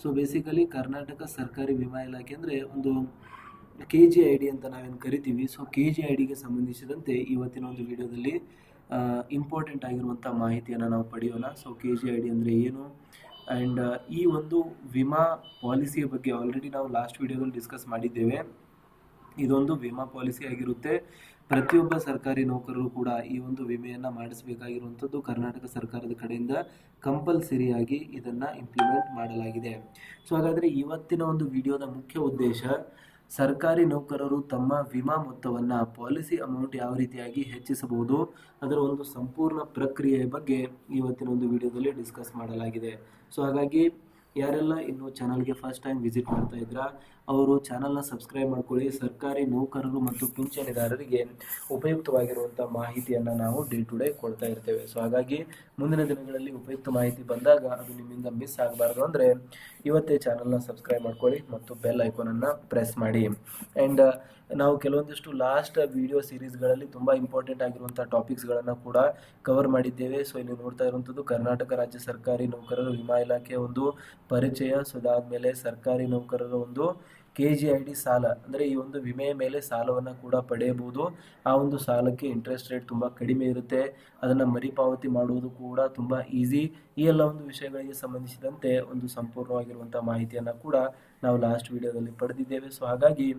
So basically Karnataka ಸರ್ಕಾರಿ ವಿಮಾ ಇಲಾಖೆ ಅಂದರೆ ಒಂದು KGID ಅಂತ ನಾವೇನು ಕರಿತೀವಿ. ಸೊ KGIDಗೆ ಸಂಬಂಧಿಸಿದಂತೆ ಇವತ್ತಿನ ಒಂದು ವಿಡಿಯೋದಲ್ಲಿ ಇಂಪಾರ್ಟೆಂಟ್ ಆಗಿರುವಂಥ ಮಾಹಿತಿಯನ್ನು ನಾವು ಪಡೆಯೋಣ. ಸೊ KGID ಅಂದರೆ ಏನು, ಆ್ಯಂಡ್ ಈ ಒಂದು ವಿಮಾ ಪಾಲಿಸಿಯ ಬಗ್ಗೆ ಆಲ್ರೆಡಿ ನಾವು ಲಾಸ್ಟ್ ವಿಡಿಯೋದಲ್ಲಿ ಡಿಸ್ಕಸ್ ಮಾಡಿದ್ದೇವೆ. ಇದೊಂದು ವಿಮಾ ಪಾಲಿಸಿ ಆಗಿರುತ್ತೆ. ಪ್ರತಿಯೊಬ್ಬ ಸರ್ಕಾರಿ ನೌಕರರು ಕೂಡ ಈ ಒಂದು ವಿಮೆಯನ್ನು ಮಾಡಿಸಬೇಕಾಗಿರುವಂಥದ್ದು ಕರ್ನಾಟಕ ಸರ್ಕಾರದ ಕಡೆಯಿಂದ ಕಂಪಲ್ಸರಿಯಾಗಿ ಇದನ್ನು ಇಂಪ್ಲಿಮೆಂಟ್ ಮಾಡಲಾಗಿದೆ. ಸೊ ಹಾಗಾದರೆ ಇವತ್ತಿನ ಒಂದು ವಿಡಿಯೋದ ಮುಖ್ಯ ಉದ್ದೇಶ ಸರ್ಕಾರಿ ನೌಕರರು ತಮ್ಮ ವಿಮಾ ಮೊತ್ತವನ್ನು, ಪಾಲಿಸಿ ಅಮೌಂಟ್ ಯಾವ ರೀತಿಯಾಗಿ ಹೆಚ್ಚಿಸಬಹುದು, ಅದರ ಒಂದು ಸಂಪೂರ್ಣ ಪ್ರಕ್ರಿಯೆಯ ಬಗ್ಗೆ ಇವತ್ತಿನ ಒಂದು ವಿಡಿಯೋದಲ್ಲಿ ಡಿಸ್ಕಸ್ ಮಾಡಲಾಗಿದೆ. ಸೊ ಹಾಗಾಗಿ ಯಾರೆಲ್ಲ ಇನ್ನು ಚಾನಲ್ಗೆ ಫಸ್ಟ್ ಟೈಮ್ ವಿಸಿಟ್ ಮಾಡ್ತಾ ಇದ್ರ ಅವರು ಚಾನಲ್ನ ಸಬ್ಸ್ಕ್ರೈಬ್ ಮಾಡ್ಕೊಳ್ಳಿ. ಸರ್ಕಾರಿ ನೌಕರರು ಮತ್ತು ಪಿಂಚಣಿದಾರರಿಗೆ ಉಪಯುಕ್ತವಾಗಿರುವಂಥ ಮಾಹಿತಿಯನ್ನು ನಾವು ಡೇ ಟು ಡೇ ಕೊಡ್ತಾ ಇರ್ತೇವೆ. ಸೊ ಹಾಗಾಗಿ ಮುಂದಿನ ದಿನಗಳಲ್ಲಿ ಉಪಯುಕ್ತ ಮಾಹಿತಿ ಬಂದಾಗ ಅದು ನಿಮ್ಮಿಂದ ಮಿಸ್ ಆಗಬಾರ್ದು ಅಂದರೆ ಇವತ್ತೇ ಚಾನಲ್ನ ಸಬ್ಸ್ಕ್ರೈಬ್ ಮಾಡ್ಕೊಳ್ಳಿ ಮತ್ತು ಬೆಲ್ ಐಕಾನನ್ನು ಪ್ರೆಸ್ ಮಾಡಿ. ಆ್ಯಂಡ್ ನಾವು ಕೆಲವೊಂದಿಷ್ಟು ಲಾಸ್ಟ್ ವಿಡಿಯೋ ಸೀರೀಸ್ಗಳಲ್ಲಿ ತುಂಬ ಇಂಪಾರ್ಟೆಂಟ್ ಆಗಿರುವಂಥ ಟಾಪಿಕ್ಸ್ಗಳನ್ನು ಕೂಡ ಕವರ್ ಮಾಡಿದ್ದೇವೆ. ಸೊ ಇಲ್ಲಿ ನೋಡ್ತಾ ಇರುವಂಥದ್ದು ಕರ್ನಾಟಕ ರಾಜ್ಯ ಸರ್ಕಾರಿ ನೌಕರರ ವಿಮಾ ಇಲಾಖೆಯ ಒಂದು ಪರಿಚಯ. ಸೊ ಅದಾದಮೇಲೆ ಸರ್ಕಾರಿ ನೌಕರರ ಒಂದು KGID ಸಾಲ, ಅಂದರೆ ಈ ಒಂದು ವಿಮೆಯ ಮೇಲೆ ಸಾಲವನ್ನು ಕೂಡ ಪಡೆಯಬಹುದು. ಆ ಒಂದು ಸಾಲಕ್ಕೆ ಇಂಟ್ರೆಸ್ಟ್ ರೇಟ್ ತುಂಬ ಕಡಿಮೆ ಇರುತ್ತೆ, ಅದನ್ನು ಮರುಪಾವತಿ ಮಾಡುವುದು ಕೂಡ ತುಂಬ ಈಸಿ. ಈ ಎಲ್ಲ ಒಂದು ವಿಷಯಗಳಿಗೆ ಸಂಬಂಧಿಸಿದಂತೆ ಒಂದು ಸಂಪೂರ್ಣವಾಗಿರುವಂಥ ಮಾಹಿತಿಯನ್ನು ಕೂಡ ನಾವು ಲಾಸ್ಟ್ ವಿಡಿಯೋದಲ್ಲಿ ಪಡೆದಿದ್ದೇವೆ. ಸೊ ಹಾಗಾಗಿ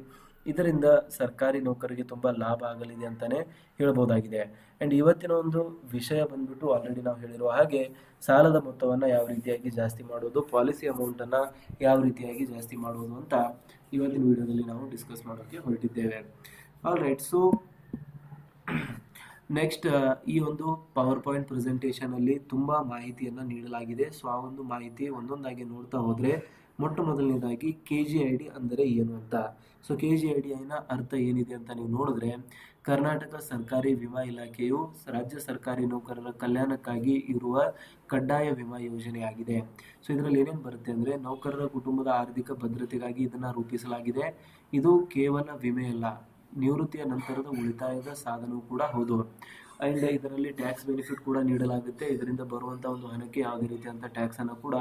ಇದರಿಂದ ಸರ್ಕಾರಿ ನೌಕರರಿಗೆ ತುಂಬ ಲಾಭ ಆಗಲಿದೆ ಅಂತಲೇ ಹೇಳ್ಬೋದಾಗಿದೆ. ಆ್ಯಂಡ್ ಇವತ್ತಿನ ಒಂದು ವಿಷಯ ಬಂದ್ಬಿಟ್ಟು ಆಲ್ರೆಡಿ ನಾವು ಹೇಳಿರುವ ಹಾಗೆ ಸಾಲದ ಮೊತ್ತವನ್ನು ಯಾವ ರೀತಿಯಾಗಿ ಜಾಸ್ತಿ ಮಾಡೋದು, ಪಾಲಿಸಿ ಅಮೌಂಟನ್ನು ಯಾವ ರೀತಿಯಾಗಿ ಜಾಸ್ತಿ ಮಾಡೋದು ಅಂತ ಇವತ್ತಿನ ವಿಡಿಯೋದಲ್ಲಿ ನಾವು ಡಿಸ್ಕಸ್ ಮಾಡೋಕ್ಕೆ ಹೊರಟಿದ್ದೇವೆ. All right. ಸೊ ನೆಕ್ಸ್ಟ್ ಈ ಒಂದು ಪವರ್ ಪಾಯಿಂಟ್ ಪ್ರೆಸೆಂಟೇಷನಲ್ಲಿ ತುಂಬ ಮಾಹಿತಿಯನ್ನು ನೀಡಲಾಗಿದೆ. ಸೊ ಆ ಒಂದು ಮಾಹಿತಿ ಒಂದೊಂದಾಗಿ ನೋಡ್ತಾ ಹೋದರೆ ಮೊಟ್ಟ ಮೊದಲನೇದಾಗಿ KGID ಅಂದರೆ ಏನು ಅಂತ. ಸೊ KGIDನ ಅರ್ಥ ಏನಿದೆ ಅಂತ ನೀವು ನೋಡಿದ್ರೆ, ಕರ್ನಾಟಕ ಸರ್ಕಾರಿ ವಿಮಾ ಇಲಾಖೆಯು ರಾಜ್ಯ ಸರ್ಕಾರಿ ನೌಕರರ ಕಲ್ಯಾಣಕ್ಕಾಗಿ ಇರುವ ಕಡ್ಡಾಯ ವಿಮಾ ಯೋಜನೆಯಾಗಿದೆ. ಸೊ ಇದರಲ್ಲಿ ಏನೇನು ಬರುತ್ತೆ ಅಂದರೆ, ನೌಕರರ ಕುಟುಂಬದ ಆರ್ಥಿಕ ಭದ್ರತೆಗಾಗಿ ಇದನ್ನು ರೂಪಿಸಲಾಗಿದೆ. ಇದು ಕೇವಲ ವಿಮೆಯಲ್ಲ, ನಿವೃತ್ತಿಯ ನಂತರದ ಉಳಿತಾಯದ ಸಾಧನವೂ ಕೂಡ ಹೌದು. ಆ್ಯಂಡ್ ಇದರಲ್ಲಿ ಟ್ಯಾಕ್ಸ್ ಬೆನಿಫಿಟ್ ಕೂಡ ನೀಡಲಾಗುತ್ತೆ. ಇದರಿಂದ ಬರುವಂಥ ಒಂದು ಹಣಕ್ಕೆ ಯಾವುದೇ ರೀತಿಯಂಥ ಟ್ಯಾಕ್ಸನ್ನು ಕೂಡ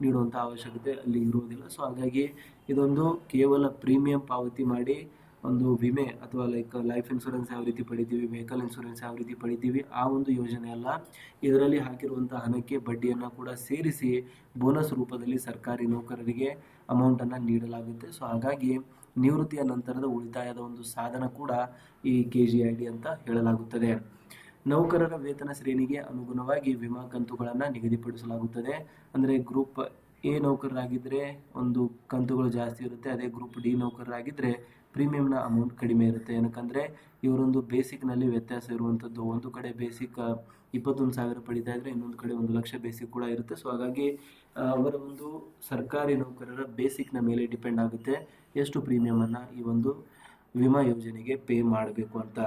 ನೀಡುವಂಥ ಅವಶ್ಯಕತೆ ಅಲ್ಲಿ ಇರುವುದಿಲ್ಲ. ಸೊ ಹಾಗಾಗಿ ಇದೊಂದು ಕೇವಲ ಪ್ರೀಮಿಯಂ ಪಾವತಿ ಮಾಡಿ ಒಂದು ವಿಮೆ ಅಥವಾ ಲೈಫ್ ಇನ್ಶೂರೆನ್ಸ್ ಯಾವ ರೀತಿ ಪಡಿತೀವಿ, ವೆಹಿಕಲ್ ಇನ್ಶೂರೆನ್ಸ್ ಯಾವ ರೀತಿ ಪಡಿತೀವಿ, ಆ ಒಂದು ಯೋಜನೆ ಅಲ್ಲ. ಇದರಲ್ಲಿ ಹಾಕಿರುವಂಥ ಹಣಕ್ಕೆ ಬಡ್ಡಿಯನ್ನು ಕೂಡ ಸೇರಿಸಿ ಬೋನಸ್ ರೂಪದಲ್ಲಿ ಸರ್ಕಾರಿ ನೌಕರರಿಗೆ ಅಮೌಂಟನ್ನು ನೀಡಲಾಗುತ್ತೆ. ಸೊ ಹಾಗಾಗಿ ನಿವೃತ್ತಿಯ ನಂತರದ ಉಳಿತಾಯದ ಒಂದು ಸಾಧನ ಕೂಡ ಈ KGID ಅಂತ ಹೇಳಲಾಗುತ್ತದೆ. ನೌಕರರ ವೇತನ ಶ್ರೇಣಿಗೆ ಅನುಗುಣವಾಗಿ ವಿಮಾ ಕಂತುಗಳನ್ನು ನಿಗದಿಪಡಿಸಲಾಗುತ್ತದೆ. ಅಂದರೆ ಗ್ರೂಪ್ A ನೌಕರರಾಗಿದ್ದರೆ ಒಂದು ಕಂತುಗಳು ಜಾಸ್ತಿ ಇರುತ್ತೆ, ಅದೇ ಗ್ರೂಪ್ D ನೌಕರರಾಗಿದ್ದರೆ ಪ್ರೀಮಿಯಂನ ಅಮೌಂಟ್ ಕಡಿಮೆ ಇರುತ್ತೆ. ಏನಕ್ಕಂದರೆ ಇವರೊಂದು ಬೇಸಿಕ್ನಲ್ಲಿ ವ್ಯತ್ಯಾಸ ಇರುವಂಥದ್ದು. ಒಂದು ಕಡೆ ಬೇಸಿಕ್ 21,000 ಪಡಿತಾ ಇದ್ದರೆ ಇನ್ನೊಂದು ಕಡೆ 1 ಲಕ್ಷ ಬೇಸಿಕ್ ಕೂಡ ಇರುತ್ತೆ. ಸೊ ಹಾಗಾಗಿ ಅವರ ಒಂದು ಸರ್ಕಾರಿ ನೌಕರರ ಬೇಸಿಕ್ನ ಮೇಲೆ ಡಿಪೆಂಡ್ ಆಗುತ್ತೆ ಎಷ್ಟು ಪ್ರೀಮಿಯಮನ್ನು ಈ ಒಂದು ವಿಮಾ ಯೋಜನೆಗೆ ಪೇ ಮಾಡಬೇಕು ಅಂತ.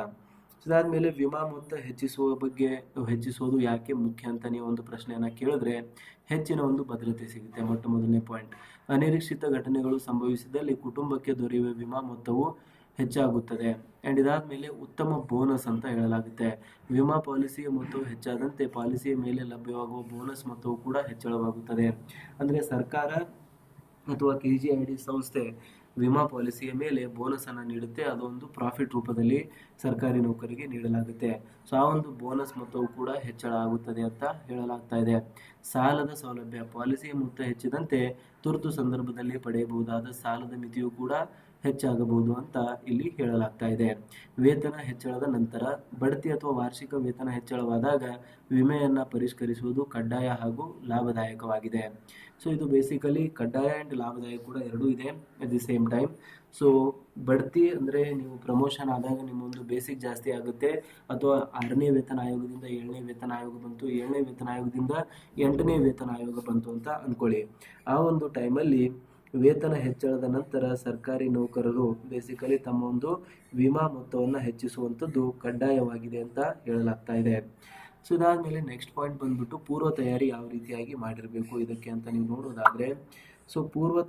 ಅದಾದಮೇಲೆ ವಿಮಾ ಮೊತ್ತ ಹೆಚ್ಚಿಸೋದು ಯಾಕೆ ಮುಖ್ಯ ಅಂತ ನೀವು ಒಂದು ಪ್ರಶ್ನೆಯನ್ನು ಕೇಳಿದ್ರೆ, ಹೆಚ್ಚಿನ ಒಂದು ಭದ್ರತೆ ಸಿಗುತ್ತೆ. ಮೊಟ್ಟ ಮೊದಲನೇ ಪಾಯಿಂಟ್, ಅನಿರೀಕ್ಷಿತ ಘಟನೆಗಳು ಸಂಭವಿಸಿದಲ್ಲಿ ಕುಟುಂಬಕ್ಕೆ ದೊರೆಯುವ ವಿಮಾ ಮೊತ್ತವು ಹೆಚ್ಚಾಗುತ್ತದೆ. ಆ್ಯಂಡ್ ಇದಾದಮೇಲೆ ಉತ್ತಮ ಬೋನಸ್ ಅಂತ ಹೇಳಲಾಗುತ್ತೆ. ವಿಮಾ ಪಾಲಿಸಿಯ ಮೊತ್ತವು ಹೆಚ್ಚಾದಂತೆ ಪಾಲಿಸಿಯ ಮೇಲೆ ಲಭ್ಯವಾಗುವ ಬೋನಸ್ ಮೊತ್ತವು ಕೂಡ ಹೆಚ್ಚಳವಾಗುತ್ತದೆ. ಅಂದರೆ ಸರ್ಕಾರ ಅಥವಾ KGID ಸಂಸ್ಥೆ ವಿಮಾ ಪಾಲಿಸಿಯ ಮೇಲೆ ಬೋನಸನ್ನು ನೀಡುತ್ತೆ. ಅದೊಂದು ಪ್ರಾಫಿಟ್ ರೂಪದಲ್ಲಿ ಸರ್ಕಾರಿ ನೌಕರಿಗೆ ನೀಡಲಾಗುತ್ತೆ. ಸೊ ಆ ಒಂದು ಬೋನಸ್ ಮೊತ್ತವು ಕೂಡ ಹೆಚ್ಚಳ ಆಗುತ್ತದೆ ಅಂತ ಹೇಳಲಾಗ್ತಾ ಇದೆ. ಸಾಲದ ಸೌಲಭ್ಯ, ಪಾಲಿಸಿಯ ಮೊತ್ತ ಹೆಚ್ಚಿದಂತೆ ತುರ್ತು ಸಂದರ್ಭದಲ್ಲಿ ಪಡೆಯಬಹುದಾದ ಸಾಲದ ಮಿತಿಯು ಕೂಡ ಹೆಚ್ಚಾಗಬಹುದು ಅಂತ ಇಲ್ಲಿ ಹೇಳಲಾಗ್ತಾ ಇದೆ. ವೇತನ ಹೆಚ್ಚಳದ ನಂತರ ಬಡ್ತಿ ಅಥವಾ ವಾರ್ಷಿಕ ವೇತನ ಹೆಚ್ಚಳವಾದಾಗ ವಿಮೆಯನ್ನು ಪರಿಷ್ಕರಿಸುವುದು ಕಡ್ಡಾಯ ಹಾಗೂ ಲಾಭದಾಯಕವಾಗಿದೆ. ಸೊ ಇದು ಬೇಸಿಕಲಿ ಕಡ್ಡಾಯ ಆ್ಯಂಡ್ ಲಾಭದಾಯಕ ಕೂಡ ಎರಡೂ ಇದೆ at the same time. So ಬಡ್ತಿ ಅಂದರೆ ನೀವು ಪ್ರಮೋಷನ್ ಆದಾಗ ನಿಮ್ಮೊಂದು ಬೇಸಿಕ್ ಜಾಸ್ತಿ ಆಗುತ್ತೆ, ಅಥವಾ 6ನೇ ವೇತನ ಆಯೋಗದಿಂದ 7ನೇ ವೇತನ ಆಯೋಗ ಬಂತು, 7ನೇ ವೇತನ ಆಯೋಗದಿಂದ 8ನೇ ವೇತನ ಆಯೋಗ ಬಂತು ಅಂತ ಅಂದ್ಕೊಳ್ಳಿ. ಆ ಒಂದು ಟೈಮಲ್ಲಿ ವೇತನ ಹೆಚ್ಚಳದ ನಂತರ ಸರ್ಕಾರಿ ನೌಕರರು ಬೇಸಿಕಲಿ ತಮ್ಮ ಒಂದು ವಿಮಾ ಮೊತ್ತವನ್ನು ಹೆಚ್ಚಿಸುವಂಥದ್ದು ಕಡ್ಡಾಯವಾಗಿದೆ ಅಂತ ಹೇಳಲಾಗ್ತಾ ಇದೆ. ಸೊ ಇದಾದಮೇಲೆ ನೆಕ್ಸ್ಟ್ ಪಾಯಿಂಟ್ ಬಂದ್ಬಿಟ್ಟು ಪೂರ್ವ ತಯಾರಿ ಯಾವ ರೀತಿಯಾಗಿ ಮಾಡಿರಬೇಕು ಇದಕ್ಕೆ ಅಂತ ನೀವು ನೋಡೋದಾದರೆ, ಸೊ ಪೂರ್ವ